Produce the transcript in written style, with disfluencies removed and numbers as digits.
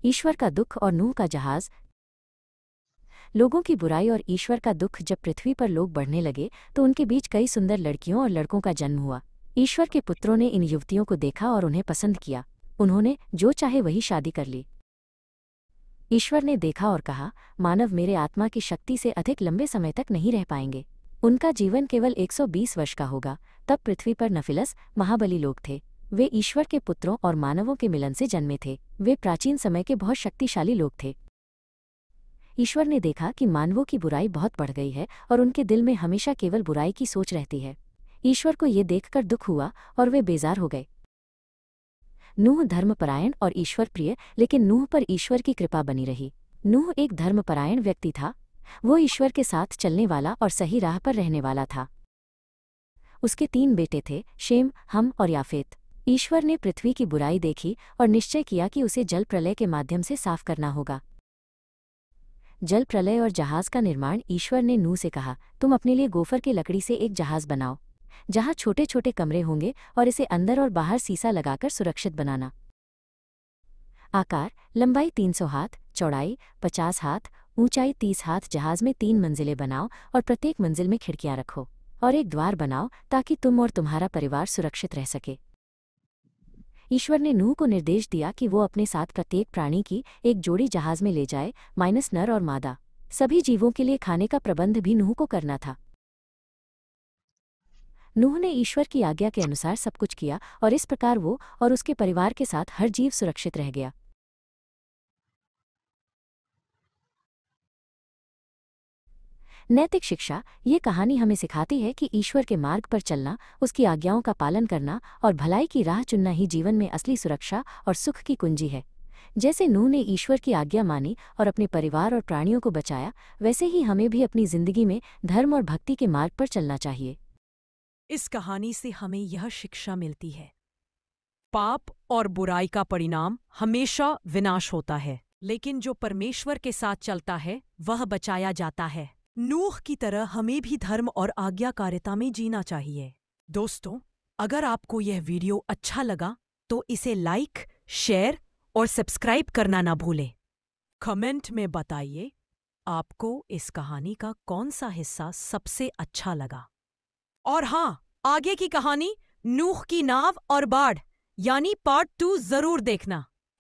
ईश्वर का दुख और नूह का जहाज। लोगों की बुराई और ईश्वर का दुख। जब पृथ्वी पर लोग बढ़ने लगे तो उनके बीच कई सुंदर लड़कियों और लड़कों का जन्म हुआ। ईश्वर के पुत्रों ने इन युवतियों को देखा और उन्हें पसंद किया। उन्होंने जो चाहे वही शादी कर ली। ईश्वर ने देखा और कहा, मानव मेरे आत्मा की शक्ति से अधिक लंबे समय तक नहीं रह पाएंगे। उनका जीवन केवल 120 वर्ष का होगा। तब पृथ्वी पर नफिलस, महाबली लोग थे। वे ईश्वर के पुत्रों और मानवों के मिलन से जन्मे थे। वे प्राचीन समय के बहुत शक्तिशाली लोग थे। ईश्वर ने देखा कि मानवों की बुराई बहुत बढ़ गई है और उनके दिल में हमेशा केवल बुराई की सोच रहती है। ईश्वर को ये देखकर दुख हुआ और वे बेजार हो गए। नूह धर्मपरायण और ईश्वर प्रिय, लेकिन नूह पर ईश्वर की कृपा बनी रही। नूह एक धर्मपरायण व्यक्ति था। वो ईश्वर के साथ चलने वाला और सही राह पर रहने वाला था। उसके 3 बेटे थे, शेम, हम और याफेत। ईश्वर ने पृथ्वी की बुराई देखी और निश्चय किया कि उसे जल प्रलय के माध्यम से साफ करना होगा। जल प्रलय और जहाज का निर्माण। ईश्वर ने नूह से कहा, तुम अपने लिए गोफर की लकड़ी से एक जहाज बनाओ, जहां छोटे छोटे कमरे होंगे, और इसे अंदर और बाहर शीशा लगाकर सुरक्षित बनाना। आकार, लंबाई 300 हाथ, चौड़ाई 50 हाथ, ऊंचाई 30 हाथ। जहाज में 3 मंजिलें बनाओ और प्रत्येक मंजिल में खिड़कियां रखो, और एक द्वार बनाओ ताकि तुम और तुम्हारा परिवार सुरक्षित रह सके। ईश्वर ने नूह को निर्देश दिया कि वो अपने साथ प्रत्येक प्राणी की एक जोड़ी जहाज में ले जाए, माइनस नर और मादा। सभी जीवों के लिए खाने का प्रबंध भी नूह को करना था। नूह ने ईश्वर की आज्ञा के अनुसार सब कुछ किया और इस प्रकार वो और उसके परिवार के साथ हर जीव सुरक्षित रह गया। नैतिक शिक्षा। ये कहानी हमें सिखाती है कि ईश्वर के मार्ग पर चलना, उसकी आज्ञाओं का पालन करना और भलाई की राह चुनना ही जीवन में असली सुरक्षा और सुख की कुंजी है। जैसे नूह ने ईश्वर की आज्ञा मानी और अपने परिवार और प्राणियों को बचाया, वैसे ही हमें भी अपनी जिंदगी में धर्म और भक्ति के मार्ग पर चलना चाहिए। इस कहानी से हमें यह शिक्षा मिलती है, पाप और बुराई का परिणाम हमेशा विनाश होता है, लेकिन जो परमेश्वर के साथ चलता है वह बचाया जाता है। नूह की तरह हमें भी धर्म और आज्ञाकारिता में जीना चाहिए। दोस्तों, अगर आपको यह वीडियो अच्छा लगा तो इसे लाइक, शेयर और सब्सक्राइब करना ना भूलें। कमेंट में बताइए आपको इस कहानी का कौन सा हिस्सा सबसे अच्छा लगा। और हाँ, आगे की कहानी नूह की नाव और बाढ़ यानी पार्ट 2 जरूर देखना।